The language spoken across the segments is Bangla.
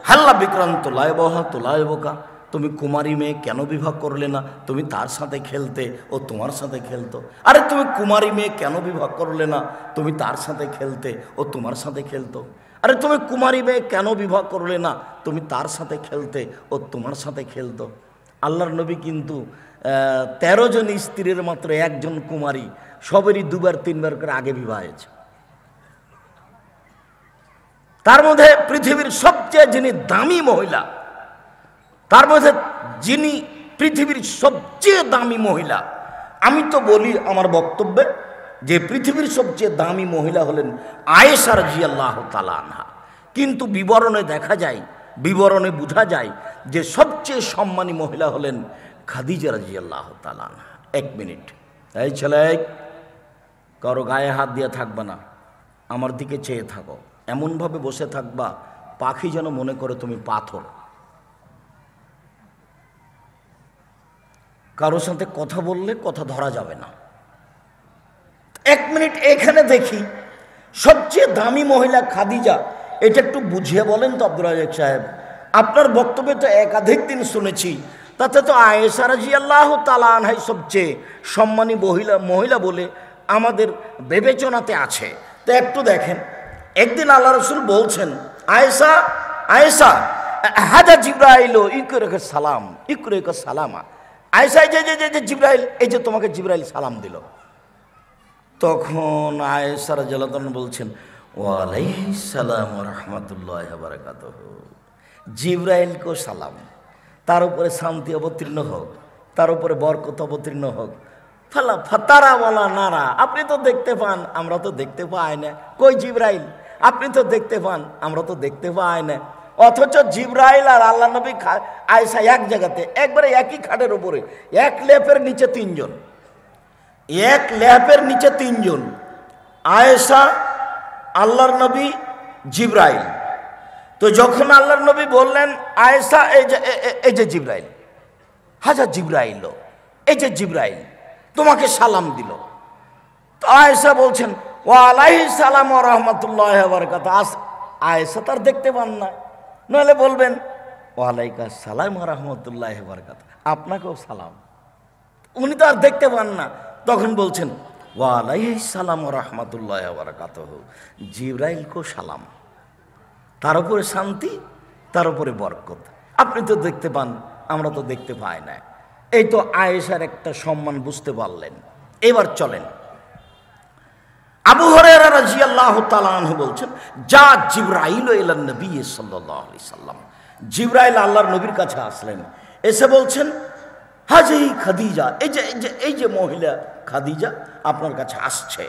হাল্লা বিক্রান্ত লায়বহা তো লায়বকা, তুমি কুমারী মেয়ে কেন বিবাহ করলে না? তুমি তার সাথে খেলতে, ও তোমার সাথে খেলতো। আরে তুমি কুমারী মেয়ে কেন বিবাহ করলে না? তুমি তার সাথে খেলতে, ও তোমার সাথে খেলতো। আরে তুমি কুমারী মেয়ে কেন বিবাহ করলে না? তুমি তার সাথে খেলতে, ও তোমার সাথে খেলতো। আল্লাহর নবী কিন্তু 13 জন স্ত্রীর মাত্র একজন কুমারী, সবেরই 2বার 3বার করে আগে বিবাহ হয়েছে। তার মধ্যে পৃথিবীর সবচেয়ে যিনি দামি মহিলা, তার মধ্যে যিনি পৃথিবীর সবচেয়ে দামি মহিলা, আমি তো বলি আমার বক্তব্যে যে পৃথিবীর সবচেয়ে দামি মহিলা হলেন আয়েশা রাদিয়াল্লাহু তাআলা আনহা। কিন্তু বিবরণে দেখা যায়, বিবরণে বোঝা যায় যে সবচেয়ে সম্মানী মহিলা হলেন খাদিজা রাদিয়াল্লাহু তাআলা আনহা। 1 মিনিট, এই ছেলে, কারো গায়ে হাত দিয়ে থাকবে না, আমার দিকে চেয়ে থাকো, এমনভাবে বসে থাকবা পাখি যেন মনে করে তুমি পাথর। কারোর সাথে কথা বললে কথা ধরা যাবে না। 1 মিনিট এখানে দেখি, সবচেয়ে দামি মহিলা খাদিজা, এটা একটু বুঝিয়ে বলেন তো আব্দুর রাজ্জাক সাহেব। আপনার বক্তব্যে তো একাধিক দিন শুনেছি, তাতে তো আয়েশা রাদিয়াল্লাহু তাআলা আনহাই সবচেয়ে সম্মানী মহিলা বলে আমাদের বিবেচনাতে আছে। তো একটু দেখেন, একদিন আল্লাহ রসুল বলছেন, আয়েশা আয়েশা হাজা জিব্রাইল ইকরাকা সালাম ইকরাকা সালামা। আয়েশা যে যে যে জিব্রাইল, এই যে তোমাকে জিব্রাইল সালাম দিল। তখন আয়েশা রাদিয়াল্লাহু তাআলা বলছেন, ওয়ালাইহিস সালাম ওয়া রাহমাতুল্লাহি ওয়া বারাকাতুহু। জিব্রাইল কো সালাম, তার উপরে শান্তি অবতীর্ণ হোক, তার উপরে বরকত অবতীর্ণ হোক। ফালা ফাতারা ওয়ালা নারা, আপনি তো দেখতে পান, আমরা তো দেখতে পাই না। কই জিব্রাইল, আপনি তো দেখতে পান, আমরা তো দেখতে পাই না। অথচ জিব্রাইল আর আল্লাহ নবী আয়েশা এক জায়গাতে, একবারে একই খাটের উপরে, এক লেপের নিচে 3 জন, এক লেপের নিচে 3 জন, আয়েশা, আল্লাহর নবী, জিব্রাইল। তো যখন আল্লাহর নবী বললেন, আয়েশা এই যে জিব্রাইল, হাজা জিব্রাইল, এই যে জিব্রাইল তোমাকে সালাম দিল। তো আয়েশা বলছেন, ওয়ালাইহিস সালাম ওয়া রাহমাতুল্লাহি ওয়া বারাকাতুহু। আয়েশা তার দেখতে পান না, নইলে বলবেন ওয়ালাইকুম সালাম ওয়া রাহমাতুল্লাহি ওয়া বারাকাতুহু, আপনাকেও সালাম। উনি তো আর দেখতে পান না, তখন বলছেন ওয়ালাইহিস সালাম ওয়া রাহমাতুল্লাহি ওয়া বারাকাতুহু, জিব্রাইল কো সালাম, তার উপরে শান্তি, তার উপরে বরকত। আপনি তো দেখতে পান, আমরা তো দেখতে পাই না। এই তো আয়েশার একটা সম্মান বুঝতে পারলেন। এবার চলেন, আবু হুরায়রা রাদিয়াল্লাহু তাআলা আনহু বলছেন, যা জিবরাইল ইলান নবী সাল্লাল্লাহু আলাইহি সাল্লাম, জিবরাইল আল্লাহর নবীর কাছে আসলেন, এসে বলছেন, হাজি খাদিজা, এই যে মহিলা খাদিজা আপনার কাছে আসছে।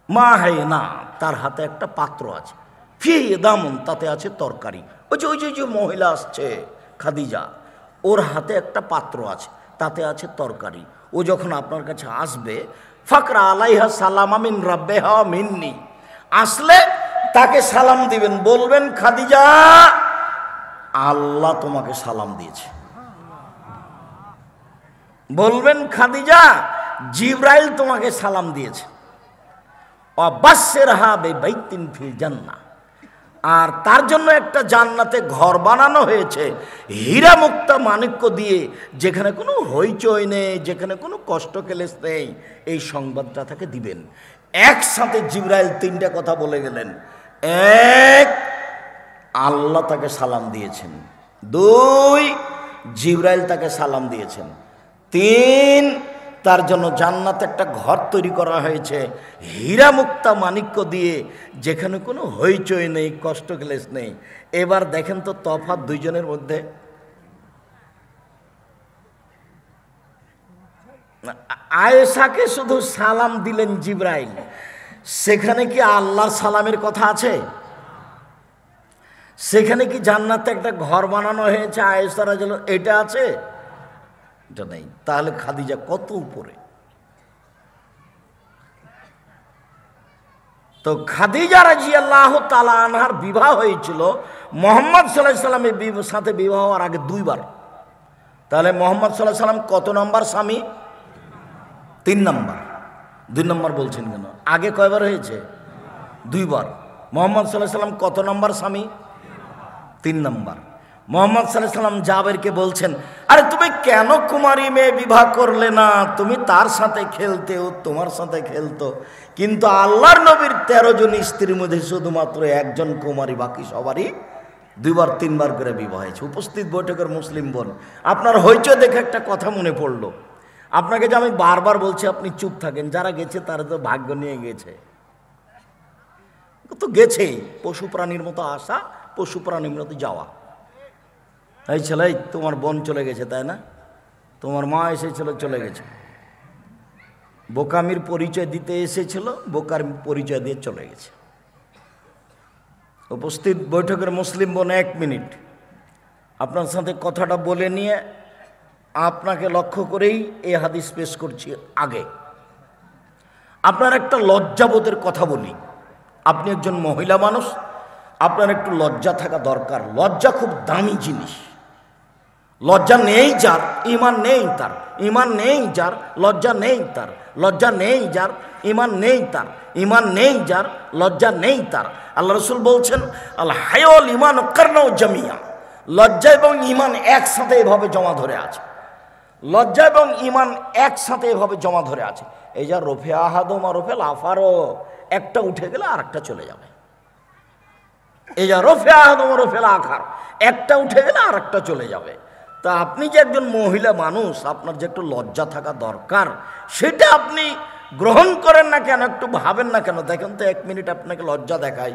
মা হে না, তার হাতে একটা পাত্র আছে, ফি দামন, তাতে আছে তরকারি। ওই যে মহিলা আসছে খাদিজা, ওর হাতে একটা পাত্র আছে, তাতে আছে তরকারি। ও যখন আপনার কাছে আসবে, ফাকরা আলাইহা সালামা মিন রাব্বিহা মিন্নি, আসলে তাকে সালাম দিবেন, বলবেন খাদিজা আল্লাহ তোমাকে সালাম দিয়েছে। বলবেন খাদিজা জিবরাইল তোমাকে সালাম দিয়েছে। ওয়াবাশশিরহা বিবাইতিন ফিল জান্নাহ, আর তার জন্য একটা জান্নাতে ঘর বানানো হয়েছে হীরা মুক্তা মাণিক্য দিয়ে, যেখানে কোনো হইচই নেই, যেখানে কোনো কষ্ট ক্লেশ নেই। এই সংবাদটা তাকে দিবেন। একসাথে জিবরাইল 3টা কথা বলে গেলেন। 1, আল্লাহ তাকে সালাম দিয়েছেন। 2, জিবরাইল তাকে সালাম দিয়েছেন। 3, তার জন্য জান্নাতে একটা ঘর তৈরি করা হয়েছে হীরা মুক্তা মাণিক্য দিয়ে, যেখানে কোনো হইচই নেই, কষ্ট ক্লেশ নেই। এবার দেখেন তো তফাৎ দুইজনের মধ্যে। আয়েশাকে শুধু সালাম দিলেন জিবরাইল, সেখানে কি আল্লাহর সালামের কথা আছে? সেখানে কি জান্নাতে একটা ঘর বানানো হয়েছে আয়েশা রাদিয়াল্লাহু, এটা আছে? এটা নেই। তাহলে খাদিজা কত উপরে। তো খাদিজা রাদিয়াল্লাহু তাআলা আনহার বিবাহ হয়েছিল মুহাম্মদ সাল্লাল্লাহু আলাইহি সাল্লামের সাথে বিবাহ হওয়ার আগে 2 বার। তাহলে মুহাম্মদ সাল্লাল্লাহু আলাইহি সাল্লাম কত নম্বর স্বামী? 3 নম্বর। 2 নম্বর বলছেন কেন? আগে কয়বার হয়েছে? 2 বার। মুহাম্মদ সাল্লাল্লাহু আলাইহি সাল্লাম কত নম্বর স্বামী? 3 নম্বর, মোহাম্মদ সাল্লাল্লাহু আলাইহি সাল্লাম জাবেরকে বলছেন, আরে তুমি কেন কুমারী মেয়ে বিবাহ করলে না? তুমি তার সাথে খেলতে, ও তোমার সাথে খেলতো। কিন্তু আল্লাহর নবীর 13 জন স্ত্রীর মধ্যে শুধুমাত্র একজন কুমারী, বাকি সবারই 2বার 3বার করে বিবাহ হয়েছে। উপস্থিত বৈঠকের মুসলিম বোন, আপনার হইচই দেখে একটা কথা মনে পড়লো। আপনাকে যে আমি বারবার বলছি আপনি চুপ থাকেন, যারা গেছে তারা তো ভাগ্য নিয়ে গেছে, তো গেছেই। পশু প্রাণীর মতো আসা, পশু প্রাণীর মতো যাওয়া। এই ছেলে, তোমার বোন চলে গেছে তাই না? তোমার মা এসেছিল, চলে গেছে। বোকামির পরিচয় দিতে এসেছিল, বোকার পরিচয় দিয়ে চলে গেছে। উপস্থিত বৈঠকের মুসলিম বোন, 1 মিনিট আপনার সাথে কথাটা বলে নিয়ে আপনাকে লক্ষ্য করেই এই হাদিস পেশ করছি। আগে আপনার একটা লজ্জাবোধের কথা বলি। আপনি একজন মহিলা মানুষ, আপনার একটু লজ্জা থাকা দরকার। লজ্জা খুব দামি জিনিস। লজ্জা নেই যার, ঈমান নেই তার। ঈমান নেই যার, লজ্জা নেই তার। লজ্জা নেই যার, ঈমান নেই তার। ঈমান নেই যার, লজ্জা নেই তার। আল্লাহ রাসূল বলছেন, আল হায়াল ঈমান কারনাউ জামিয়া। লজ্জা এবং ঈমান একসাথে এভাবে জমা ধরে আছে। লজ্জা এবং ঈমান একসাথে এভাবে জমা ধরে আছে। এই যা রফে আহাদম আর রফে লাফারও, একটা উঠে গেলে আর একটা চলে যাবে। এই যা রফে আহাদম আর রফে আখার, একটা উঠে গেলে আর একটা চলে যাবে। তা আপনি যে একজন মহিলা মানুষ, আপনার যে একটু লজ্জা থাকা দরকার, সেটা আপনি গ্রহণ করেন না কেন, একটু ভাবেন না কেন? দেখেন তো, 1 মিনিট আপনাকে লজ্জা দেখাই।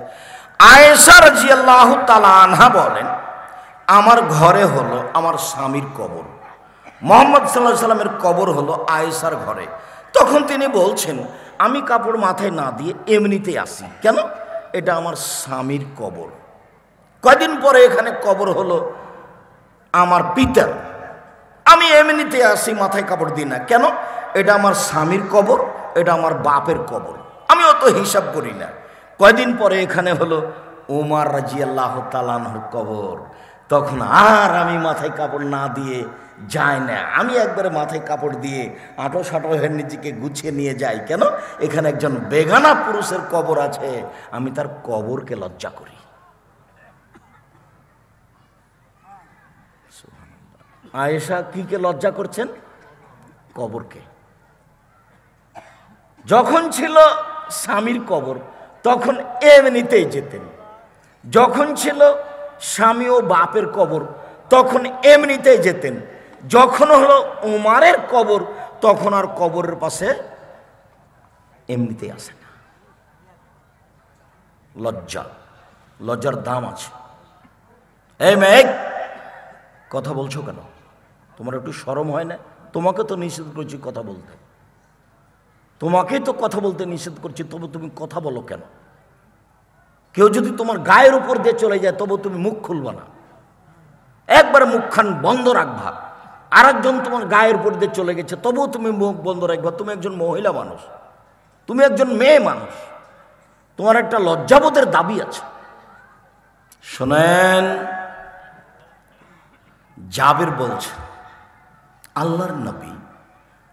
আয়েশা রাদিয়াল্লাহু তাআলা আনহা বলেন, আমার ঘরে হলো আমার স্বামীর কবর। মুহাম্মদ সাল্লাল্লাহু আলাইহি সাল্লামের কবর হলো আয়েশার ঘরে। তখন তিনি বলছেন, আমি কাপড় মাথায় না দিয়ে এমনিতেই আসি। কেন? এটা আমার স্বামীর কবর। কয়দিন পরে এখানে কবর হলো আমার পিতার। আমি এমনিতে আসি, মাথায় কাপড় দিই না। কেন? এটা আমার স্বামীর কবর, এটা আমার বাপের কবর। আমি অত হিসাব করি না। কয়দিন পরে এখানে হলো ওমর রাদিয়াল্লাহু তাআলা আনহুর কবর। তখন আর আমি মাথায় কাপড় না দিয়ে যাই না। আমি একবারে মাথায় কাপড় দিয়ে আঁটো সাঁটো হয়ে নিজেকে গুছিয়ে নিয়ে যাই। কেন? এখানে একজন বেগানা পুরুষের কবর আছে, আমি তার কবরকে লজ্জা করি। আয়েশা কিকে লজ্জা করছেন? কবরকে। যখন ছিল স্বামীর কবর তখন এমনিতেই যেতেন। যখন ছিল স্বামী ও বাপের কবর তখন এমনিতেই যেতেন। যখন হলো উমারের কবর তখন আর কবরের পাশে এমনিতেই আসে না। লজ্জা, লজ্জার দাম আছে। এই মেঘ, কথা বলছো কেন? তোমার একটু শরম হয় না? তোমাকে তো নিষেধ করছি কথা বলতে, তোমাকেই তো কথা বলতে নিষেধ করছি, তবু তুমি কথা বলো কেন? কেউ যদি তোমার গায়ের উপর দিয়ে চলে যায় তবু তুমি মুখ খুলবা না, একবার মুখখান বন্ধ রাখবা। আর একজন তোমার গায়ের উপর দিয়ে চলে গেছে তবুও তুমি মুখ বন্ধ রাখবা। তুমি একজন মহিলা মানুষ, তুমি একজন মেয়ে মানুষ, তোমার একটা লজ্জাবোধের দাবি আছে। শোনেন, জাবের বলছে, আল্লাহর নবী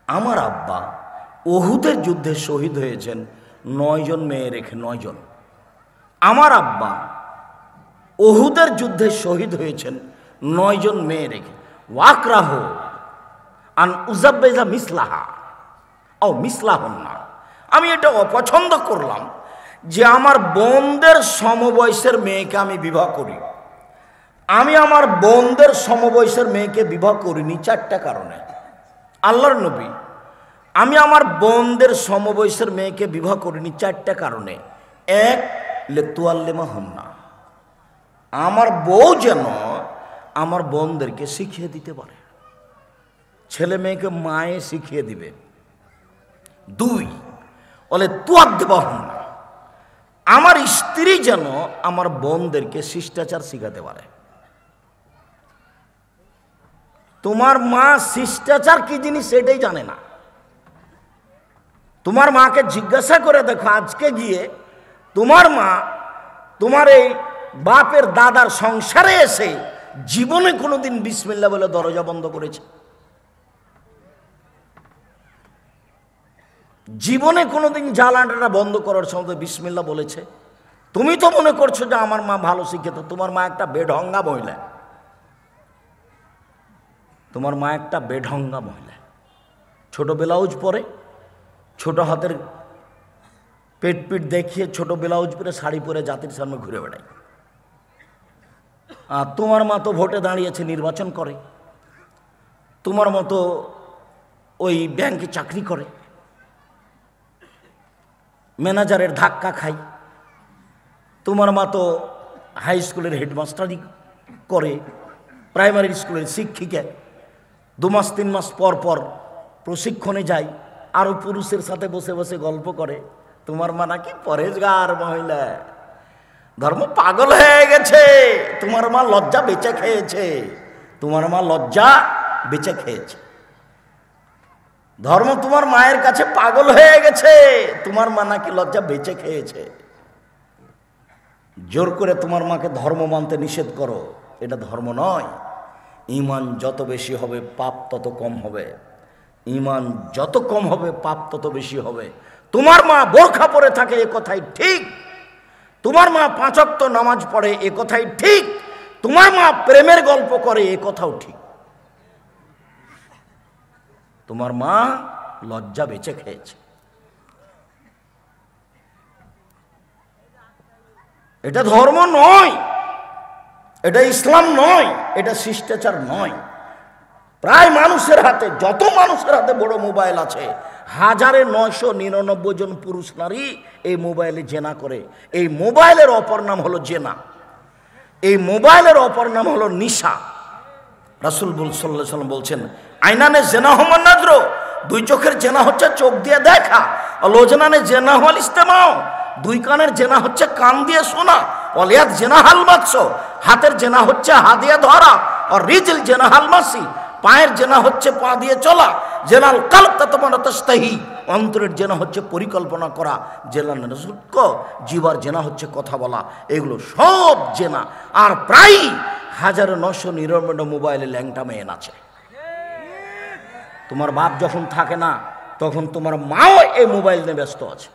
আমার আব্বা উহুদের যুদ্ধে শহীদ হয়েছেন 9 জন মেয়ে রেখে। 9 জন। আমার আব্বা উহুদের যুদ্ধে শহীদ হয়েছেন 9 জন মেয়ে রেখে। ওয়াকরাহ আন উজাব্বিজা মিসলাহা ও মিসলাহুন্না। আমি এটা অপছন্দ করলাম যে আমার বোনদের সমবয়সের মেয়েকে আমি বিবাহ করি। আমি আমার বোনদের সমবয়সের মেয়েকে বিবাহ করিনি 4টা কারণে। আল্লাহর নবী, আমি আমার বোনদের সমবয়সের মেয়েকে বিবাহ করিনি 4টা কারণে। 1, লেতুয়াল্লেমা হন্না, আমার বউ যেন আমার বোনদেরকে শিখিয়ে দিতে পারে, ছেলে মেয়েকে মায়ে শিখিয়ে দিবে। 2, বলে তুয়াদ দেবা হন্না, আমার স্ত্রী যেন আমার বোনদেরকে শিষ্টাচার শিখাতে পারে। তোমার মা শিষ্টাচার কি জিনিস সেটাই জানে না। তোমার মাকে জিজ্ঞাসা করে দেখো, আজকে গিয়ে তোমার মা তোমার এই বাপের দাদার সংসারে এসে জীবনে কোনোদিন বিসমিল্লাহ বলে দরজা বন্ধ করেছে? জীবনে কোনোদিন জ্বালানাটা বন্ধ করার সময় বিসমিল্লাহ বলেছে? তুমি তো মনে করছো যে আমার মা ভালো শিক্ষিত, তোমার মা একটা বেঢঙ্গা মহিলা। তোমার মা একটা বেঢঙ্গা মহিলা, ছোট ব্লাউজ পরে, ছোট হাতের পেট পিট দেখিয়ে ছোট ব্লাউজ পরে শাড়ি পরে জাতির সামনে ঘুরে বেড়ায়। আর তোমার মা তো ভোটে দাঁড়িয়েছে, নির্বাচন করে, তোমার মতো ওই ব্যাংকে চাকরি করে, ম্যানেজারের ধাক্কা খায়। তোমার মা তো হাই স্কুলের হেডমাস্টারই করে, প্রাইমারি স্কুলের শিক্ষিকা, 2 মাস 3 মাস পর পর প্রশিক্ষণে যায়, আরও পুরুষের সাথে বসে বসে গল্প করে। তোমার মা নাকি পরেশগার মহিলা, ধর্ম পাগল হয়ে গেছে। তোমার মা লজ্জা বেঁচে খেয়েছে, তোমার মা লজ্জা বেঁচে খেয়েছে। ধর্ম তোমার মায়ের কাছে পাগল হয়ে গেছে, তোমার মা নাকি লজ্জা বেঁচে খেয়েছে। জোর করে তোমার মাকে ধর্ম মানতে নিষেধ করো, এটা ধর্ম নয়। ঈমান যত বেশি হবে পাপ তত কম হবে, ঈমান যত কম হবে পাপ তত বেশি হবে। তোমার মা বোরখা পরে থাকে এ কথাই ঠিক, তোমার মা 5 ওয়াক্ত নামাজ পড়ে এ কথাই ঠিক, তোমার মা প্রেমের গল্প করে এ কথাও ঠিক। তোমার মা লজ্জা বেঁচে খেয়েছে। এটা ধর্ম নয়, এটা ইসলাম নয়, এটা শিষ্টাচার নয়। প্রায় মানুষের হাতে, যত মানুষের হাতে বড় মোবাইল আছে, 1999 জন পুরুষ নারী এই মোবাইলে জেনা করে। এই মোবাইলের অপর নাম হলো জেনা, এই মোবাইলের অপর নাম হলো নিশা। রাসূল সাল্লাল্লাহু আলাইহি ওয়াসাল্লাম বলছেন, আইনানে জেনা হুমান নাজর, 2 চোখের জেনা হচ্ছে চোখ দিয়ে দেখা, আর লোজনানে জেনা হল ইস্তেমাও, 2 কানের জেনা হচ্ছে কান দিয়ে শোনা, অলিয়াত জেনা হাল মাছ, হাতের জেনা হচ্ছে হাত দিয়ে ধরা, আর রিজল জেনা হাল মাসি, পায়ের জেনা হচ্ছে পা দিয়ে চলা, জেনাল কালব তাতমানাতাস্তাহি, অন্তরের জেনা হচ্ছে পরিকল্পনা করা, জেনাল নজুক, জিবার জেনা হচ্ছে কথা বলা। এগুলো সব জেনা। আর প্রায় 1999 মোবাইলে ল্যাংটা মেয়ে আছে। তোমার বাপ যখন থাকে না তখন তোমার মাও এই মোবাইল নিয়ে ব্যস্ত আছে।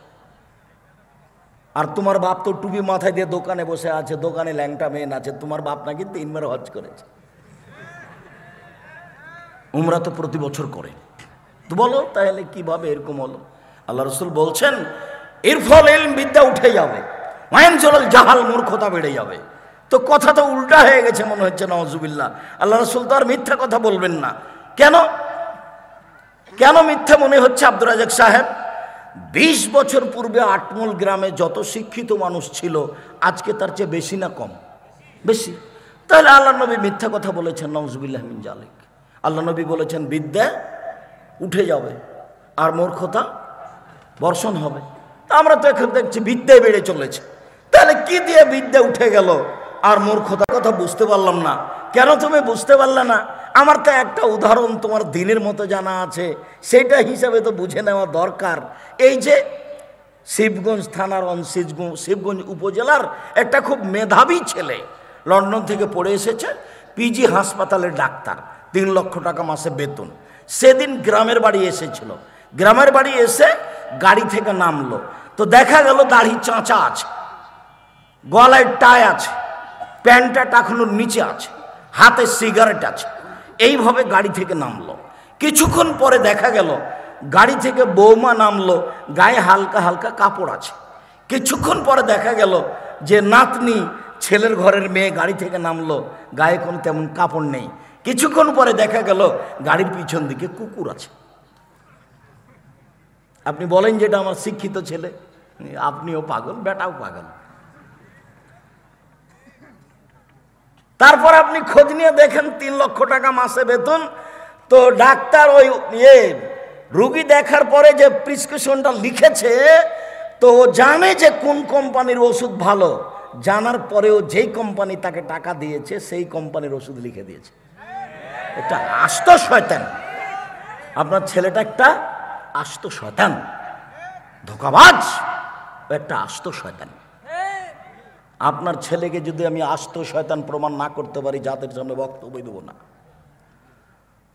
আর তোমার বাপ তো টুপি মাথায় দিয়ে দোকানে বসে আছে, দোকানে ল্যাংটা মেয়ে আছে। তোমার বাপ নাকি 3 বার হজ করেছে, উমরা তো প্রতি বছর করে। তো বলো তাহলে কিভাবে এরকম হলো? আল্লাহ রাসূল বলছেন, এর ফল ইলম বিদ্যা উঠে যাবে, ওয়াইনজল জাহাল, মূর্খতা বেড়ে যাবে। তো কথা তো উল্টা হয়ে গেছে মনে হচ্ছে, নাউজুবিল্লাহ। আল্লাহ রাসূল তো আর মিথ্যা কথা বলবেন না। কেন কেন মিথ্যা মনে হচ্ছে আব্দুর রাজ্জাক সাহেব? 20 বছর পূর্বে আটমূল গ্রামে যত শিক্ষিত মানুষ ছিল আজকে তার চেয়ে বেশি না কম? বেশি। তাহলে আল্লাহ নবী মিথ্যা কথা বলেছেন, নাউজুবিল্লাহ মিন জালিক। আল্লাহ নবী বলেছেন বিদ্যা উঠে যাবে আর মূর্খতা বর্ষণ হবে। আমরা তো এখন দেখছি বিদ্যায় বেড়ে চলেছে। তাহলে কি দিয়ে বিদ্যা উঠে গেল আর মূর্খতার কথা বুঝতে পারলাম না? কেন তুমি বুঝতে পারলে না? আমার তো একটা উদাহরণ তোমার দিনের মতো জানা আছে, সেটা হিসাবে তো বুঝে নেওয়া দরকার। এই যে শিবগঞ্জ থানার শিবগঞ্জ উপজেলার একটা খুব মেধাবী ছেলে লন্ডন থেকে পড়ে এসেছে, পিজি হাসপাতালের ডাক্তার, 3 লক্ষ টাকা মাসে বেতন। সেদিন গ্রামের বাড়ি এসেছিল, গ্রামের বাড়ি এসে গাড়ি থেকে নামলো, তো দেখা গেল দাড়ি চাঁচা আছে, গলায় টাই আছে, প্যান্টটা টাকানোর নিচে আছে, হাতে সিগারেট আছে। এইভাবে গাড়ি থেকে নামলো। কিছুক্ষণ পরে দেখা গেল গাড়ি থেকে বৌমা নামলো, গায়ে হালকা হালকা কাপড় আছে। কিছুক্ষণ পরে দেখা গেল যে নাতনি, ছেলের ঘরের মেয়ে গাড়ি থেকে নামলো, গায়ে কোনো তেমন কাপড় নেই। কিছুক্ষণ পরে দেখা গেল গাড়ির পিছন দিকে কুকুর আছে। আপনি বলেন যেটা আমার শিক্ষিত ছেলে, আপনিও পাগল, বেটাও পাগল। তারপর আপনি খোঁজ নিয়ে দেখেন 3 লক্ষ টাকা মাসে বেতন। তো ডাক্তার ওই রুগী দেখার পরে যে প্রেসক্রিপশনটা লিখেছে, তো জানে যে কোন কোম্পানির ওষুধ ভালো, জানার পরেও যেই কোম্পানি তাকে টাকা দিয়েছে সেই কোম্পানির ওষুধ লিখে দিয়েছে। এটা আস্ত শয়তান। আপনার ছেলেটা একটা আস্ত শয়তান, ধোঁকাবাজ, একটা আস্ত শয়তান। আপনার ছেলেকে যদি আমি আস্ত শয়তান প্রমাণ না করতে পারি, জাতির সামনে বক্তব্য দেব না।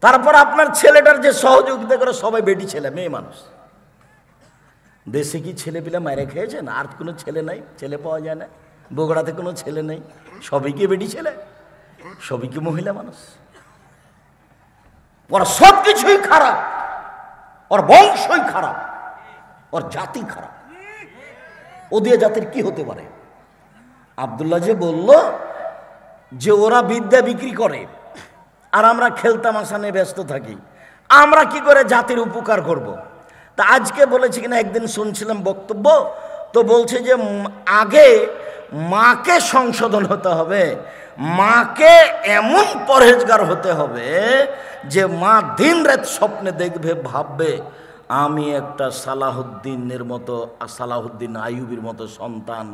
তারপর আপনার ছেলেটার যে সহযোগিতা করে সবাই বেটি ছেলে, মেয়ে মানুষ। দেশে কি ছেলে পিলে মায়েরা খেয়েছেন? আর কোনো ছেলে নাই, ছেলে পাওয়া যায় না। বগুড়াতে কোনো ছেলে নেই, সবই কি বেটি ছেলে, সবই কি মহিলা মানুষ। ওর সব কিছুই খারাপ, ওর বংশই খারাপ, ওর জাতি খারাপ। ও দিয়ে জাতির কি হতে পারে? আব্দুল্লাহ যে বলল যে ওরা বিদ্যা বিক্রি করে আর আমরা খেলতামাশা নিয়ে ব্যস্ত থাকি, আমরা কি করে জাতির উপকার করব। তা আজকে বলেছি কিনা, একদিন শুনছিলাম বক্তব্য, তো বলছে যে আগে মাকে সংশোধন হতে হবে, মাকে এমন পরহেজগার হতে হবে যে মা দিন রাত স্বপ্নে দেখবে, ভাববে আমি একটা সালাহুদ্দিনের মতো, সালাহুদ্দিন আইয়ুবীর মতো সন্তান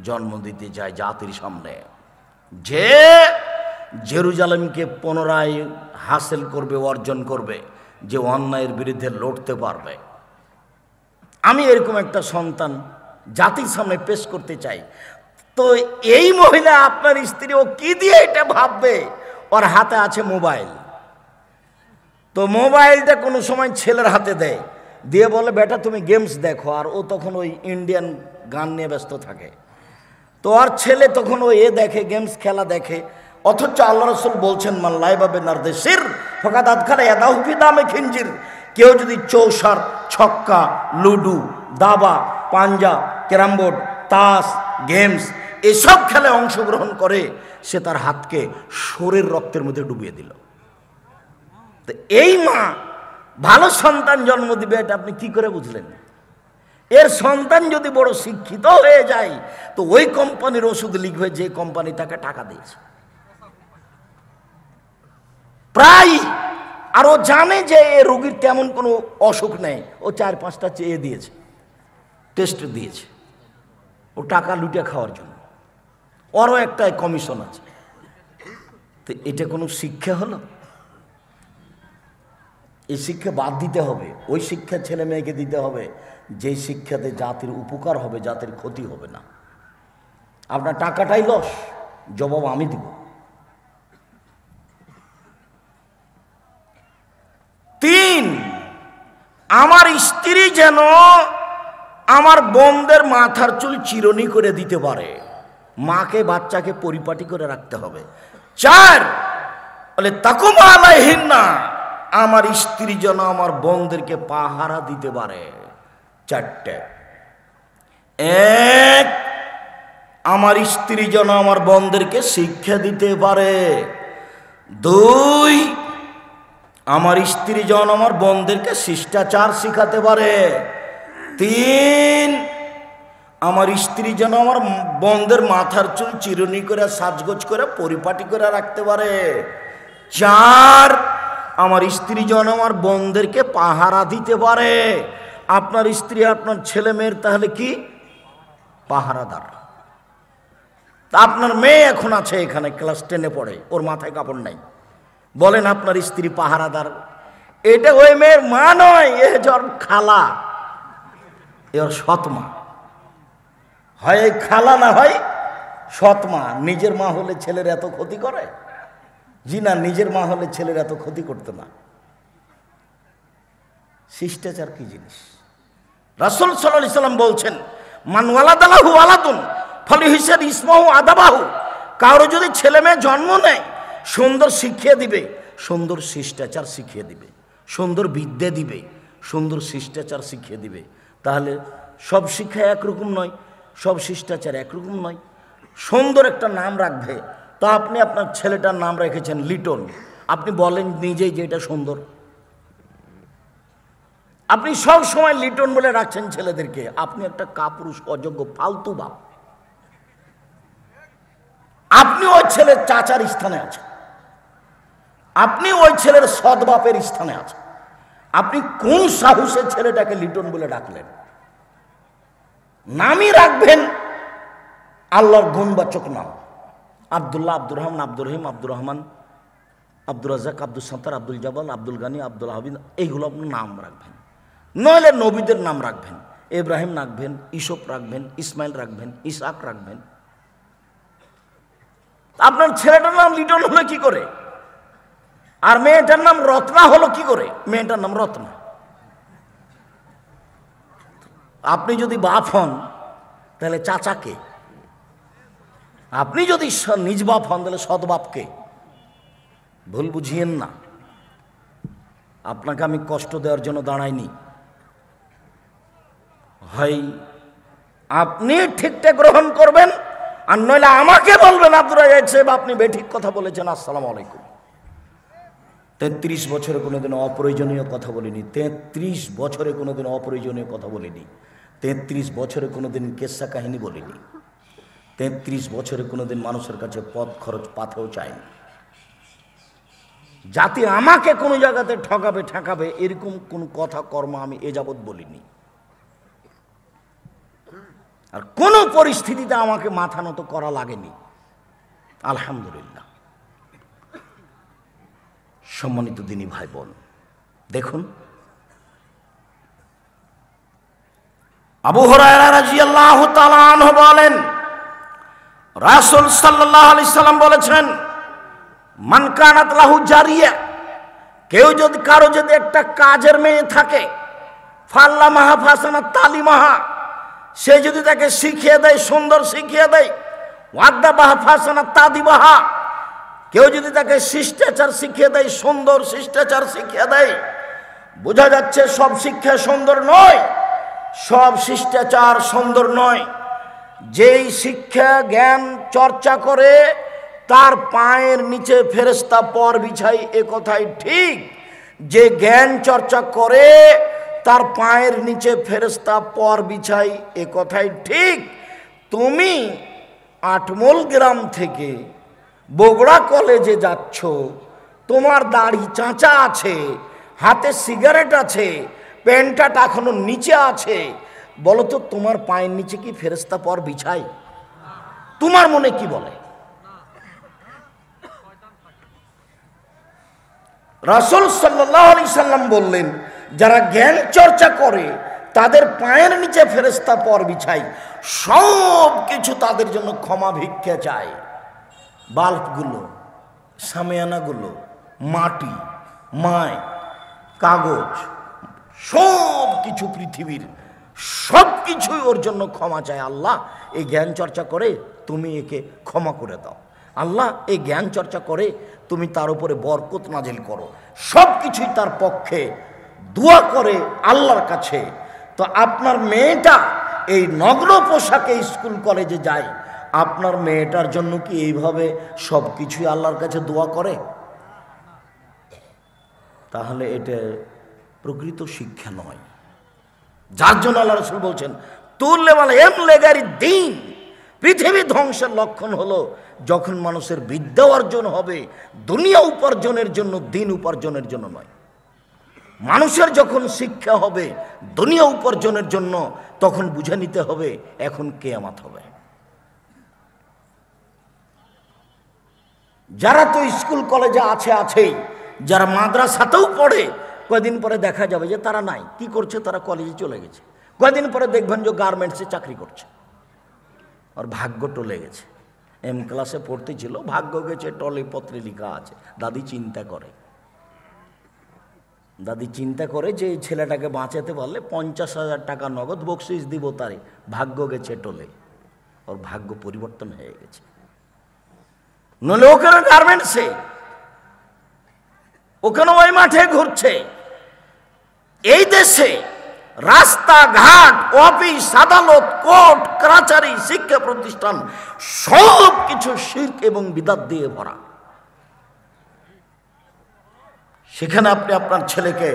জন্ম দিতে চাই জাতির সামনে, যে জেরুজালেমকে পুনরায় হাসিল করবে, অর্জন করবে, যে অন্যায়ের বিরুদ্ধে লড়তে পারবে। আমি এরকম একটা সন্তান জাতির সামনে পেশ করতে চাই। তো এই মহিলা, আপনার স্ত্রী, ও কি দিয়ে এটা ভাববে? ওর হাতে আছে মোবাইল, তো মোবাইলটা কোনো সময় ছেলের হাতে দেয়, দিয়ে বলে বেটা তুমি গেমস দেখো, আর ও তখন ওই ইন্ডিয়ান গান নিয়ে ব্যস্ত থাকে। তো আর ছেলে তখন ও দেখে, গেমস খেলা দেখে। অথচ আল্লাহ রাসূল বলছেন মান লাইবা বিনারদিসির ফাকাদ আদখালা ইয়াদাহু ফি দামে খিনজির। কেউ যদি চৌসার, ছক্কা, লুডু, দাবা, পাঞ্জা, ক্যারাম বোর্ড, তাস, গেমস এসব খেলায় অংশগ্রহণ করে, সে তার হাতকে শরীর রক্তের মধ্যে ডুবিয়ে দিল। তো এই মা ভালো সন্তান জন্ম দিবে, এটা আপনি কি করে বুঝলেন? এর সন্তান যদি বড় শিক্ষিত হয়ে যায়, তো ওই কোম্পানির ওষুধ লিখবে যে কোম্পানি তাকে টাকা দিয়েছে প্রায়। আর ও জানে যে এ রোগীর তেমন কোনো অসুখ নেই, ও 4-5টা চেয়ে দিয়েছে, টেস্ট দিয়েছে, ও টাকা লুটে খাওয়ার জন্য। ওরও একটা কমিশন আছে। তো এটা কোনো শিক্ষা হলো? এই শিক্ষা বাদ দিতে হবে। ওই শিক্ষা ছেলে মেয়েকে দিতে হবে যে শিক্ষাতে জাতির উপকার হবে, জাতির ক্ষতি হবে না। আপনার টাকাটাই লস, জবাব আমি দিব। 3, আমার স্ত্রী যেন আমার বোনদের মাথার চুল চিরুনি করে দিতে পারে, মাকে বাচ্চাকে পরিপাটি করে রাখতে হবে। 4, বলে তাকুম আলাইহিন্না, আমার স্ত্রী যেন আমার বোনদেরকে পাহারা দিতে পারে। 4টে। 1, আমার স্ত্রী যেন আমার বোনদেরকে শিক্ষা দিতে পারে। 2, আমার স্ত্রী যেন আমার বোনদেরকে শিষ্টাচার শিখাতে পারে। 3, আমার স্ত্রী যেন আমার বোনদের মাথার চুল চিরুনি করে, সাজগোজ করে, পরিপাটি করে রাখতে পারে। 4, আমার স্ত্রী যেন আমার বোনদেরকে পাহারা দিতে পারে। আপনার স্ত্রী আপনার ছেলে মেয়ের তাহলে কি পাহারাদার। আপনার মেয়ে এখন আছে এখানে, ক্লাস 10-এ পড়ে, ওর মাথায় কাপড় নাই, বলেন আপনার স্ত্রী পাহারাদার? এটা ওই মেয়ের মা নয়, এ যার খালা, এর সৎমা। হয় খালা, না হয় সৎমা। নিজের মা হলে ছেলের এত ক্ষতি করে? জি না, নিজের মা হলে ছেলের এত ক্ষতি করতো না। শিষ্টাচার কি জিনিস? রাসূল সাল্লাল্লাহু আলাইহি সাল্লাম বলছেন মান ওয়ালাদালাহু ওয়ালাদুন ফালিহিসাদ ইসমাহু আদাবাহু। কারো যদি ছেলে মেয়ে জন্ম নেয়, সুন্দর শিখিয়ে দিবে, সুন্দর শিষ্টাচার শিখিয়ে দিবে, সুন্দর বিদ্যা দিবে, সুন্দর শিষ্টাচার শিখিয়ে দিবে। তাহলে সব শিক্ষা একরকম নয়, সব শিষ্টাচার একরকম নয়। সুন্দর একটা নাম রাখবে। তা আপনি আপনার ছেলেটার নাম রেখেছেন লিটন, আপনি বলেন নিজেই যে এটা সুন্দর। আপনি সব সময় লিটন বলে রাখছেন ছেলেদেরকে, আপনি একটা কাপুরুষ, অযোগ্য, ফালতু বাপ। আপনি ওই ছেলের চাচার স্থানে আছেন, আপনি ওই ছেলের সৎ বাপের স্থানে আছেন। আপনি কোন সাহসে ছেলেটাকে লিটন বলে ডাকলেন? নামই রাখবেন আল্লাহর গুণবাচক নাম। আব্দুল্লাহ, আব্দুর রহমান, আব্দুর রহিম, আব্দুর রহমান, আব্দুর রাজ্জাক, আব্দুল সাত্তার, আব্দুল জাবাল, আব্দুল গানি, আব্দুল হাবিব, এইগুলো আপনার নাম রাখবেন। নইলে নবীদের নাম রাখবেন, ইব্রাহিম রাখবেন, ইসুফ রাখবেন, ইসমাইল রাখবেন, ইসহাক রাখবেন। আপনার ছেলেটার নাম লিটন হলো কি করে? আর মেয়েটার নাম রত্না হলো কি করে? মেয়েটার নাম রত্না। আপনি যদি বাপ হন তাহলে চাচাকে, আপনি যদি নিজ বাপ হন তাহলে সৎ বাপকে। ভুল বুঝিয়েন না, আপনাকে আমি কষ্ট দেওয়ার জন্য দাঁড়াইনি। হয় আপনি ঠিকটা গ্রহণ করবেন, আর নইলে আমাকে বলবেন আব্দুর রাজ্জাক সাহেব আপনি বেঠিক কথা বলেছেন, আসসালামু আলাইকুম। 33 বছরে কোনোদিন অপ্রয়োজনীয় কথা বলিনি, 33 বছরে কোনোদিন অপ্রয়োজনীয় কথা বলিনি, 33 বছরে কোনোদিন কেসা কাহিনী বলিনি, 33 বছরে কোনোদিন মানুষের কাছে পথ খরচ পাথেও চাইনি। জাতি আমাকে কোনো জায়গাতে ঠকাবে এরকম কোন কথা কর্ম আমি এ যাবৎ বলিনি। আর কোন পরিস্থিতিতে আমাকে মাথা নত করা লাগেনি, আলহামদুলিল্লাহ। সম্মানিত দিনী ভাই বোন, দেখুন আবু হুরায়রা রাদিয়াল্লাহু তাআলা আনহু বলেন, রাসূল সাল্লাল্লাহু আলাইহি সাল্লাম বলেছেন, মান কানাত লাহু জারিয়া, কেউ যদি কারো যদি একটা কাজের মেয়ে থাকে, ফাল্লামাহা ফাসানাত তালিমাহা, সে যদি তাকে শিখিয়ে দেয়, সুন্দর শিখিয়ে দেয়, ওয়াদ্দাবাহা ফাসানাত তাদিবাহা, কেউ যদি তাকে শিষ্টাচার শিখিয়ে দেয়, সুন্দর শিষ্টাচার শিখিয়ে দেয়। বোঝা যাচ্ছে সব শিক্ষা সুন্দর নয়, সব শিষ্টাচার সুন্দর নয়। যেই শিক্ষা জ্ঞান চর্চা করে তার পায়ের নিচে ফেরেশতা পর বিছাই, এ কথাই ঠিক। যে জ্ঞান চর্চা করে তার পায়ের নিচে ফেরেশতা পর বিছাই, এ কথাই ঠিক। তুমি আটমোল গ্রাম থেকে বগুড়া কলেজে যাচ্ছ, তোমার দাড়ি চাঁচা আছে, হাতে সিগারেট আছে, প্যান্টটা এখনো নিচে আছে, বলো তো তোমার পায়ের নিচে কি ফেরেশতা পর বিছায়? তোমার মনে কি বলে? রাসূল সাল্লাল্লাহু আলাইহি সাল্লাম বললেন, যারা জ্ঞান চর্চা করে তাদের পায়ের নিচে ফেরেশতা পর বিছায়, সব কিছু তাদের জন্য ক্ষমা ভিক্ষা চায়। বাল্বগুলো, সামিয়ানাগুলো, মাটি, মায়, কাগজ, সব কিছু পৃথিবীর সব কিছুই ওর জন্য ক্ষমা চায়। আল্লাহ এই জ্ঞান চর্চা করে তুমি একে ক্ষমা করে দাও, আল্লাহ এই জ্ঞান চর্চা করে তুমি তার উপরে বরকত নাজিল করো, সব কিছুই তার পক্ষে দোয়া করে আল্লাহর কাছে। তো আপনার মেয়েটা এই নগ্ন পোশাকে স্কুল কলেজে যায়, আপনার মেয়েটার জন্য কি এইভাবে সব কিছুই আল্লাহর কাছে দোয়া করে? তাহলে এটা প্রকৃত শিক্ষা নয়। যার জন্য আল্লাহ রাসূল বলছেন, দিন, পৃথিবী ধ্বংসের লক্ষণ হলো যখন মানুষের বিদ্যা অর্জন হবে দুনিয়া উপার্জনের জন্য, দিন উপার্জনের জন্য নয়। মানুষের যখন শিক্ষা হবে দুনিয়া উপার্জনের জন্য, তখন বুঝে নিতে হবে এখন কিয়ামত হবে। যারা তো স্কুল কলেজে আছেই, যারা মাদ্রাসাতেও পড়ে, কয়দিন পরে দেখা যাবে যে তারা নাই। কি করছে? তারা কলেজে চলে গেছে। কয়দিন পরে দেখবেন যে গার্মেন্টসে চাকরি করছে, আর ভাগ্য টলে গেছে। এম ক্লাসে পড়তে ছিল, ভাগ্য গেছে টলে, পত্রে লেখা আছে। দাদি চিন্তা করে যে এই ছেলেটাকে বাঁচাতে পারলে 50,000 টাকা নগদ বকশিস দিব তারে, ভাগ্য গেছে টলে, ওর ভাগ্য পরিবর্তন হয়ে গেছে। নইলে ওখানে গার্মেন্টসে, ওখানে ওই মাঠে ঘুরছে। এই দেশে রাস্তাঘাট, অফিস, আদালত, কোর্ট কাচারি, শিক্ষা প্রতিষ্ঠান সব কিছু শিরক এবং বিদআত দিয়ে ভরা। সেখানে আপনি আপনার ছেলেকে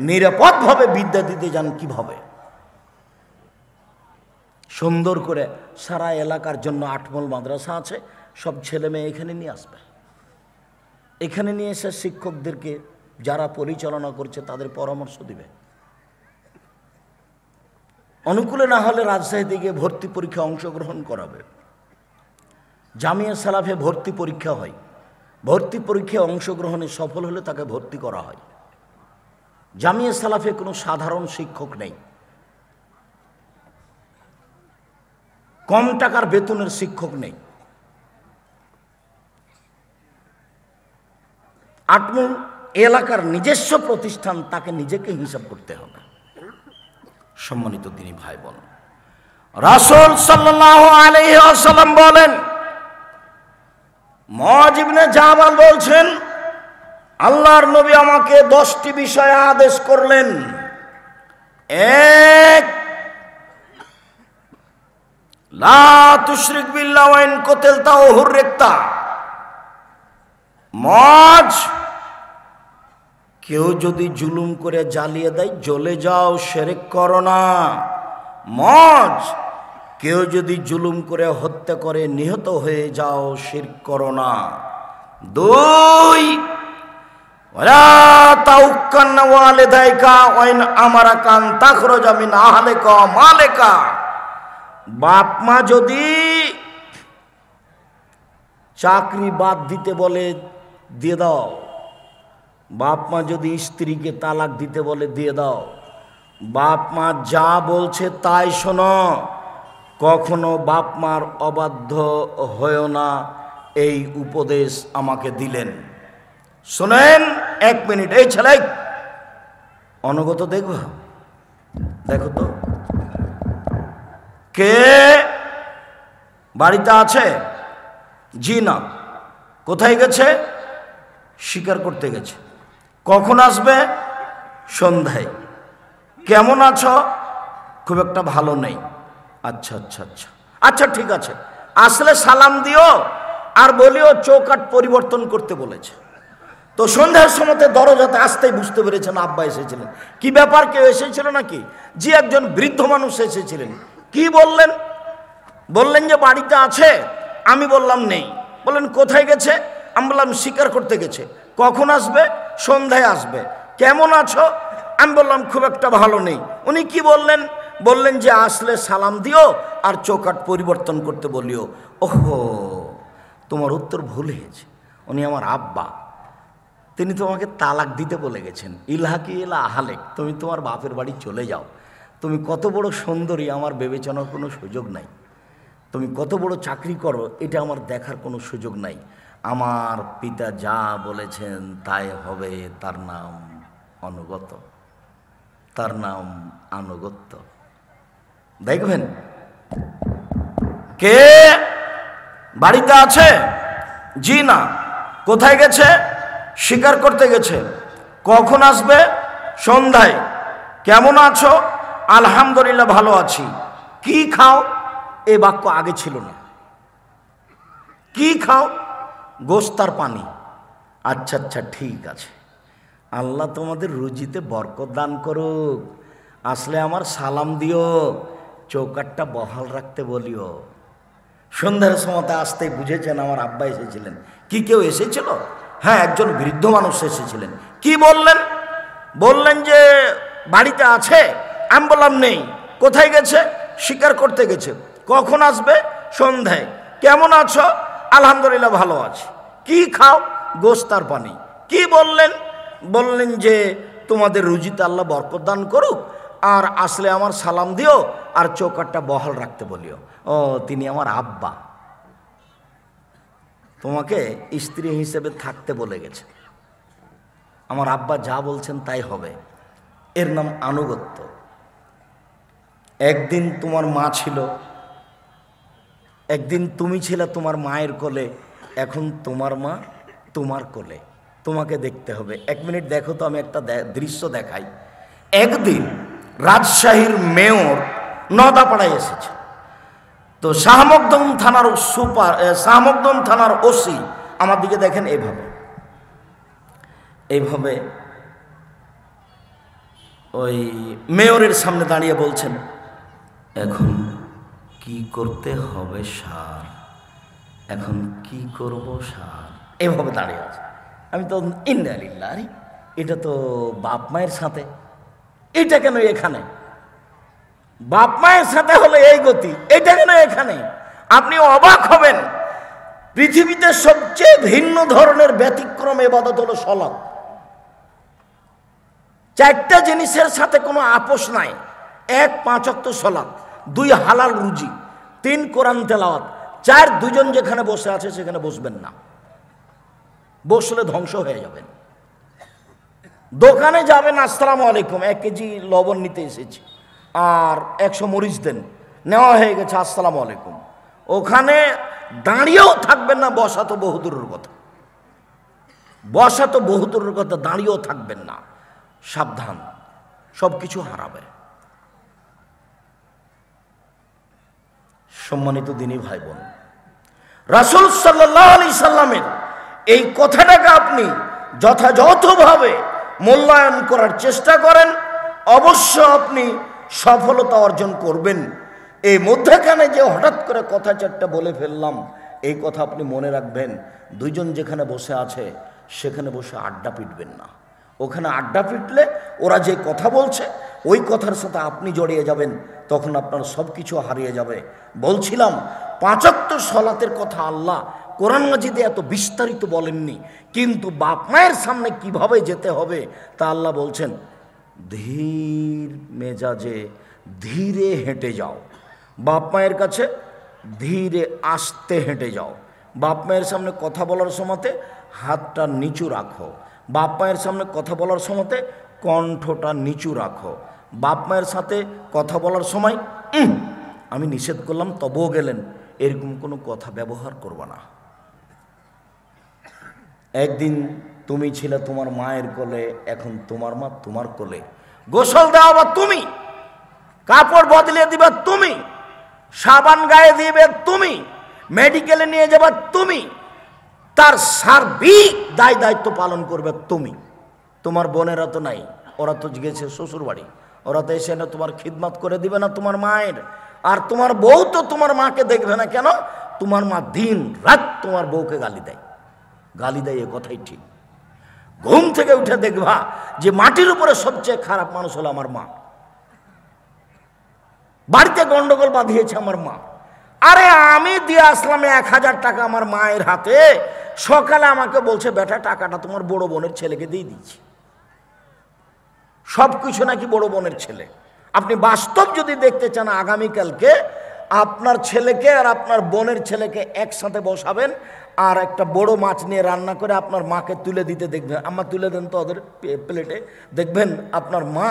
নিরাপদভাবে বিদ্যা দিতে যান কিভাবে? সুন্দর করে সারা এলাকার জন্য 8 মাদ্রাসা আছে, সব ছেলে মেয়ে এখানে নিয়ে আসবে। এখানে নিয়ে এসে শিক্ষকদেরকে যারা পরিচালনা করছে তাদের পরামর্শ দিবে। অনুকূলে না হলে রাজশাহীতে গিয়ে ভর্তি পরীক্ষা অংশগ্রহণ করাবে। জামিয়া সালাফে ভর্তি পরীক্ষা হয়, ভর্তি পরীক্ষায় অংশগ্রহণে সফল হলে তাকে ভর্তি করা হয়। জামিয়া সালাফে কোনো সাধারণ শিক্ষক নেই, কম টাকার বেতনের শিক্ষক নেই। আটমূল এলাকার নিজস্ব প্রতিষ্ঠান, তাকে নিজেকে হিসাব করতে হবে। সম্মানিত দিনী ভাই বোন, রাসূল সাল্লাল্লাহু আলাইহি ওয়াসাল্লাম বলেন, মুআয ইবনে জাবাল বলছেন, আল্লাহর নবী আমাকে 10টি বিষয়ে আদেশ করলেন। এক, লা তুশরিক বিল্লাহ ওয়া ইন কুতিলতা ওয়া হুররিকতা। মুআয, কেউ যদি জুলুম করে জ্বালিয়ে দেয় জ্বলে যাও, শিরক করো না। মুআয, কেউ যদি জুলুম করে হত্যা করে নিহত হয়ে যাও, শিরক করো না। 2, ওয়ালা তাউক্কান্না ওয়ালিদাইকা ওয়া ইন আমারাকা আন তাখরুজা মিন আহলিকা ওয়া মালিকা। বাপ মা যদি চাকরি বাদ দিতে বলে দিয়ে দাও, বাপ মা যদি স্ত্রীকে তালাক দিতে বলে দিয়ে দাও, বাপ মা যা বলছে তাই শোনো, কখনো বাপ মার অবাধ্য হয়েও না, এই উপদেশ আমাকে দিলেন। শোনেন, 1 মিনিট, এই ছেলে অনুগত দেখো, দেখো তো কে বাড়িতে আছে? জি না। কোথায় গেছে? শিকার করতে গেছে। কখন আসবে? সন্ধ্যায়। কেমন আছো? খুব একটা ভালো নেই। আচ্ছা আচ্ছা আচ্ছা আচ্ছা, ঠিক আছে, আসলে সালাম দিও আর বলিও চৌকাঠ পরিবর্তন করতে বলেছে। তো সন্ধ্যার সময় দরজাতে আসতেই বুঝতে পেরেছেন আব্বা এসেছিলেন। কি ব্যাপার, কেউ এসেছিল নাকি? জি, একজন বৃদ্ধ মানুষ এসেছিলেন। কি বললেন? বললেন যে বাড়িতে আছে। আমি বললাম নেই। বললেন কোথায় গেছে? আমি বললাম শিকার করতে গেছে। কখন আসবে? সন্ধ্যায় আসবে। কেমন আছো? আমি বললাম খুব একটা ভালো নেই। উনি কি বললেন? বললেন যে আসলে সালাম দিও আর চৌকাঠ পরিবর্তন করতে বলিও। ওহো, তোমার উত্তর ভুল হয়েছে। উনি আমার আব্বা, তিনি তোমাকে তালাক দিতে বলে গেছেন। ইলহাকি ইলা আহালেক, তুমি তোমার বাপের বাড়ি চলে যাও। তুমি কত বড় সুন্দরী আমার বিবেচনার কোনো সুযোগ নাই। তুমি কত বড় চাকরি করো এটা আমার দেখার কোনো সুযোগ নাই। আমার পিতা যা বলেছেন তাই হবে, তার নাম অনুগত, তার নাম আনুগত্য। দেখবেন কে বাড়িতে আছে? জি না। কোথায় গেছে? শিকার করতে গেছে। কখন আসবে? সন্ধ্যায়। কেমন আছো? আলহামদুলিল্লাহ ভালো আছি। কি খাও? এই বাক্য আগে ছিল না। কি খাও? গোশত আর পানি। আচ্ছা আচ্ছা, ঠিক আছে, আল্লাহ তোমাদের রুজিতে বরকত দান করুক। আসলে আমার সালাম দিও, চৌকাঠটা বহাল রাখতে বলিও। সন্ধ্যার সময় আসতেই বুঝেছেন আমার আব্বা এসেছিলেন। কি কেউ এসেছিল? হ্যাঁ, একজন বৃদ্ধ মানুষ এসেছিলেন। কি বললেন? বললেন যে বাড়িতে আছে। আমি বললাম নেই। কোথায় গেছে? শিকার করতে গেছে। কখন আসবে? সন্ধ্যায়। কেমন আছো? আলহামদুলিল্লাহ ভালো আছি। কি খাও? গোশত আর পানি। কি বললেন? বললেন যে তোমাদের রুজিতে আল্লাহ বরকত দান করুক, আর আসলে আমার সালাম দিও আর চৌকাঠটা বহাল রাখতে বলিও। ও, তিনি আমার আব্বা, তোমাকে স্ত্রী হিসেবে থাকতে বলে গেছে। আমার আব্বা যা বলছেন তাই হবে, এর নাম আনুগত্য। একদিন তোমার মা ছিল, একদিন তুমি ছিলে তোমার মায়ের কোলে, এখন তোমার মা তোমার কোলে, তোমাকে দেখতে হবে। 1 মিনিট দেখো তো, আমি একটা দৃশ্য দেখাই। একদিন রাজশাহীর মেয়র নদাপাড়ায় এসেছে। তো শাহমকদম থানার শাহমকদম থানার ওসি আমার দিকে দেখেন, এইভাবে এইভাবে ওই মেয়রের সামনে দাঁড়িয়ে বলছেন, এখন কি করতে হবে স্যার, এখন কি করব স্যার, এভাবে দাঁড়িয়ে আছে। আমি তো ইন্নালিল্লাহ, এটা তো বাপ মায়ের সাথে, এটা কেন এখানে? বাপ মায়ের সাথে হলে এই গতি, এটা কেন এখানে? আপনি অবাক হবেন, পৃথিবীতে সবচেয়ে ভিন্ন ধরনের ব্যতিক্রম ইবাদত হলো সালাত। 4টা জিনিসের সাথে কোনো আপোষ নাই। 1, 5 ওয়াক্ত সালাত, 2 হালাল রুজি, 3 কোরআন তেলাওয়াত, 4 দুজন যেখানে বসে আছে সেখানে বসবেন না, বসলে ধ্বংস হয়ে যাবেন। দোকানে যাবেন, আসসালামু আলাইকুম, 1 কেজি লবণ নিতে এসেছি, আর 100 মরিচ দেন, নেওয়া হয়ে গেছে, আসসালামু আলাইকুম। ওখানে দাঁড়িয়েও থাকবেন না, বসা তো বহুদূরের কথা, বসা তো বহুদূরের কথা, দাঁড়িয়েও থাকবেন না। সাবধান, সব কিছু হারাবে। সম্মানিত দিনী ভাই বোন, রাসূল সাল্লাল্লাহু আলাইহি সাল্লামের এই কথাটাকে আপনি যথাযথভাবে মূল্যায়ন করার চেষ্টা করেন, অবশ্য আপনি সফলতা অর্জন করবেন। এই মধ্যখানে যে হঠাৎ করে কথা চারটা বলে ফেললাম, এই কথা আপনি মনে রাখবেন। দুইজন যেখানে বসে আছে সেখানে বসে আড্ডা পিটবেন না। ওখানে আড্ডা পিটলে ওরা যে কথা বলছে ওই কথার সাথে আপনি জড়িয়ে যাবেন, তখন আপনার সব কিছু হারিয়ে যাবে। বলছিলাম 5 ওয়াক্ত সালাতের কথা আল্লাহ কোরআন মাজিদে এত বিস্তারিত বলেননি, কিন্তু বাপ মায়ের সামনে কিভাবে যেতে হবে তা আল্লাহ বলছেন, ধীর মেজাজে ধীরে হেঁটে যাও। বাপ মায়ের কাছে ধীরে আস্তে হেঁটে যাও। বাপ মায়ের সামনে কথা বলার সময়তে হাতটা নিচু রাখো। বাপ মায়ের সামনে কথা বলার সময়তে কণ্ঠটা নিচু রাখো। বাপ মায়ের সাথে কথা বলার সময় আমি নিষেধ করলাম তবুও গেলেন, এরকম কোনো কথা ব্যবহার করবা না। একদিন তুমি ছিলে তোমার মায়ের কোলে, এখন তোমার মা তোমার কোলে। গোসল দেওয়া বা তুমি, কাপড় বদলে দিবা তুমি, সাবান গায়ে দিবে তুমি, মেডিকেলে নিয়ে যাবা তুমি, তার সার্বিক দায় দায়িত্ব পালন করবে তুমি। তোমার বোনেরা তো নাই, ওরা তো গেছে শ্বশুর বাড়ি, ওরা তো এসে না তোমার খিদমত করে দিবে না তোমার মায়ের। আর তোমার বউ তো তোমার মাকে দেখবে না কেন? তোমার মা দিন রাত তোমার বউকে গালি দেয়, গালি দেয়, এ কথাই ঠিক। ঘুম থেকে উঠে দেখবা যে মাটির উপরে সবচেয়ে খারাপ মানুষ হলো আমার মা। বাড়িতে গন্ডগোল বাঁধিয়েছে আমার মা। আরে আমি দিয়ে আসলাম 1000 টাকা আমার মায়ের হাতে, সকালে আমাকে বলছে বেটা টাকাটা তোমার বড় বোনের ছেলেকে দিয়ে দিচ্ছি। সব কিছু নাকি বড় বোনের ছেলে। আপনি বাস্তব যদি দেখতে চান, আগামীকালকে আপনার ছেলেকে আর আপনার বোনের ছেলেকে একসাথে বসাবেন, আর একটা বড় মাছ নিয়ে রান্না করে আপনার মাকে তুলে দিতে দেখবেন। আম্মা তুলে দেন তো ওদের প্লেটে, দেখবেন আপনার মা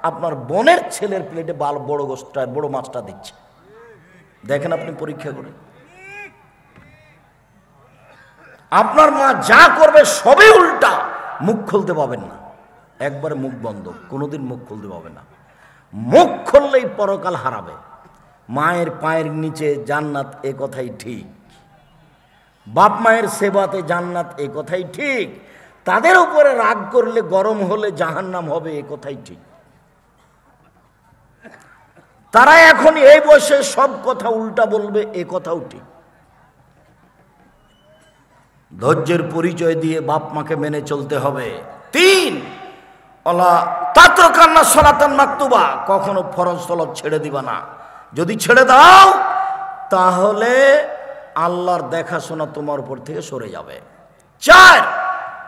আপনার বোনের ছেলের প্লেটে বড় গোশতটা, বড় মাছটা দিচ্ছে। দেখেন আপনি পরীক্ষা করে, আপনার মা যা করবে সবই উল্টা। মুখ খুলতে পাবেন না, একবারে মুখ বন্ধ, কোনোদিন মুখ খুলতে পাবে না। মুখ খুললেই পরকাল হারাবে। মায়ের পায়ের নিচে জান্নাত, এ কথাই ঠিক। বাপ মায়ের সেবাতে জান্নাত, এ কথাই ঠিক। তাদের উপরে রাগ করলে, গরম হলে জাহান্নাম হবে, এ কথাই ঠিক। তারা এখন এই বয়সে সব কথা উল্টা বলবে, এ কথাও ঠিক। ধৈর্যের পরিচয় দিয়ে বাপ মাকে মেনে চলতে হবে। 3 ওলা তাতরকান্না সলাতান মাকতুবা, কখনো ফরজ সলাত ছেড়ে দিবা না। যদি ছেড়ে দাও তাহলে আল্লাহর দেখাশোনা তোমার উপর থেকে সরে যাবে। 4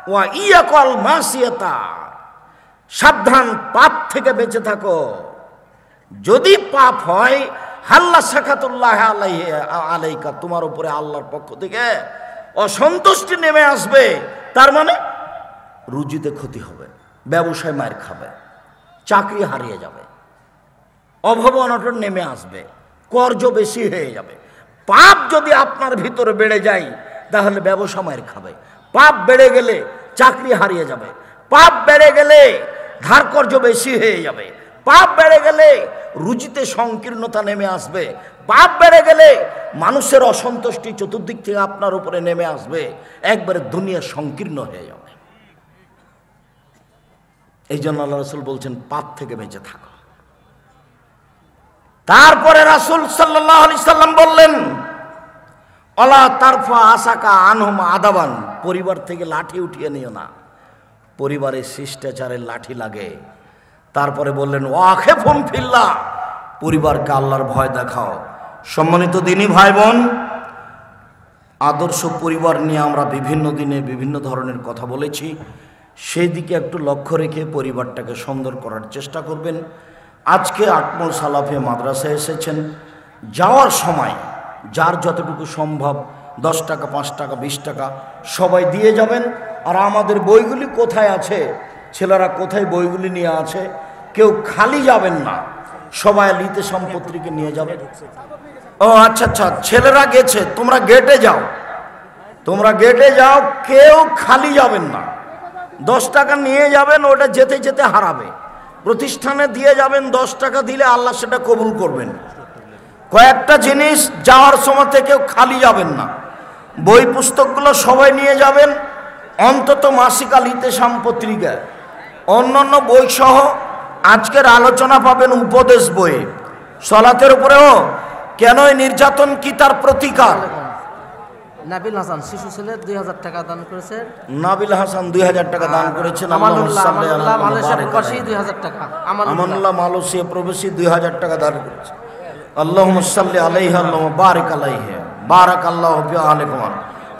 ওয়া ইয়াকাল মাসিয়াতা, সাবধান, পাপ থেকে বেঁচে থাকো। যদি পাপ হয়, হাল্লা সাখাতুল্লাহ আলাইকা, তোমার উপরে আল্লাহর পক্ষ থেকে অসন্তুষ্টি নেমে আসবে। তার মানে রুজিতে ক্ষতি হবে, ব্যবসায় মার খাবে, চাকরি হারিয়ে যাবে, অভাব অনটন নেমে আসবে, কর্জ বেশি হয়ে যাবে। পাপ যদি আপনার ভিতরে বেড়ে যায় তাহলে ব্যবসা মার খাবে। পাপ বেড়ে গেলে চাকরি হারিয়ে যাবে। পাপ বেড়ে গেলে ধার কর্জ বেশি হয়ে যাবে। পাপ বেড়ে গেলে রুজিতে সংকীর্ণতা নেমে আসবে। পাপ বেড়ে গেলে মানুষের অসন্তুষ্টি চতুর্দিক থেকে আপনার উপরে নেমে আসবে, একবারে দুনিয়া সংকীর্ণ হয়ে যাবে। এই জন্য আল্লাহ রাসূল বলছেন পাপ থেকে বেঁচে থাকো। তারপরে রাসূল সাল্লাল্লাহু আলাইহি সাল্লাম বললেন, আলা তারফা আসাকা আনহুম আদাবান, পরিবার থেকে লাঠি উঠিয়ে নিও না, পরিবারের শিষ্টাচারের লাঠি লাগে। তারপরে বললেন ওয়াখিফুম ফিল্লাহ, পরিবারকে আল্লাহর ভয় দেখাও। সম্মানিত দিনী ভাই বোন, আদর্শ পরিবার নিয়ে আমরা বিভিন্ন দিনে বিভিন্ন ধরনের কথা বলেছি। সেই দিকে একটু লক্ষ্য রেখে পরিবারটাকে সুন্দর করার চেষ্টা করবেন। আজকে আটমল সালাফে মাদ্রাসায় এসেছেন, যাওয়ার সময় যার যতটুকু সম্ভব 10 টাকা, 5 টাকা, 20 টাকা সবাই দিয়ে যাবেন। আর আমাদের বইগুলি কোথায় আছে, ছেলেরা কোথায় বইগুলি নিয়ে আছে, কেউ খালি যাবেন না। সবাই লিতে সম্পত্তিকে নিয়ে যাবে। ও আচ্ছা আচ্ছা, ছেলেরা গেছে, তোমরা গেটে যাও, তোমরা গেটে যাও, কেউ খালি যাবেন না। 10 টাকা নিয়ে যাবেন, ওটা যেতে যেতে হারাবে। প্রতিষ্ঠানে দিয়ে যাবেন, 10 টাকা দিলে আল্লাহ সেটা কবুল করবেন। কয়েকটা জিনিস যাওয়ার সময় কেউ খালি যাবেন না। বই পুস্তকগুলো সবাই নিয়ে যাবেন, অন্তত মাসিক আল ইতেসাম পত্রিকা, অন্যান্য বই সহ আজকের আলোচনা পাবেন উপদেশ বইয়ে। সলাতের উপরেও কেন নির্যাতন, কি তার প্রতিকার। নাবিল হাসান শিশু ছেলে 2000 টাকা দান করেছে। নাবিল হাসান 2000 টাকা দান করেছেন। মালয়েশিয়া প্রবাসী 2000 টাকা। আমানুল্লাহ মালয়েশিয়া প্রবাসী 2000 টাকা দান করেছে। আল্লাহুম্মা সাল্লি আলাইহি ওয়া বারিক আলাইহি, বারাকাল্লাহু ফি আলিকুম।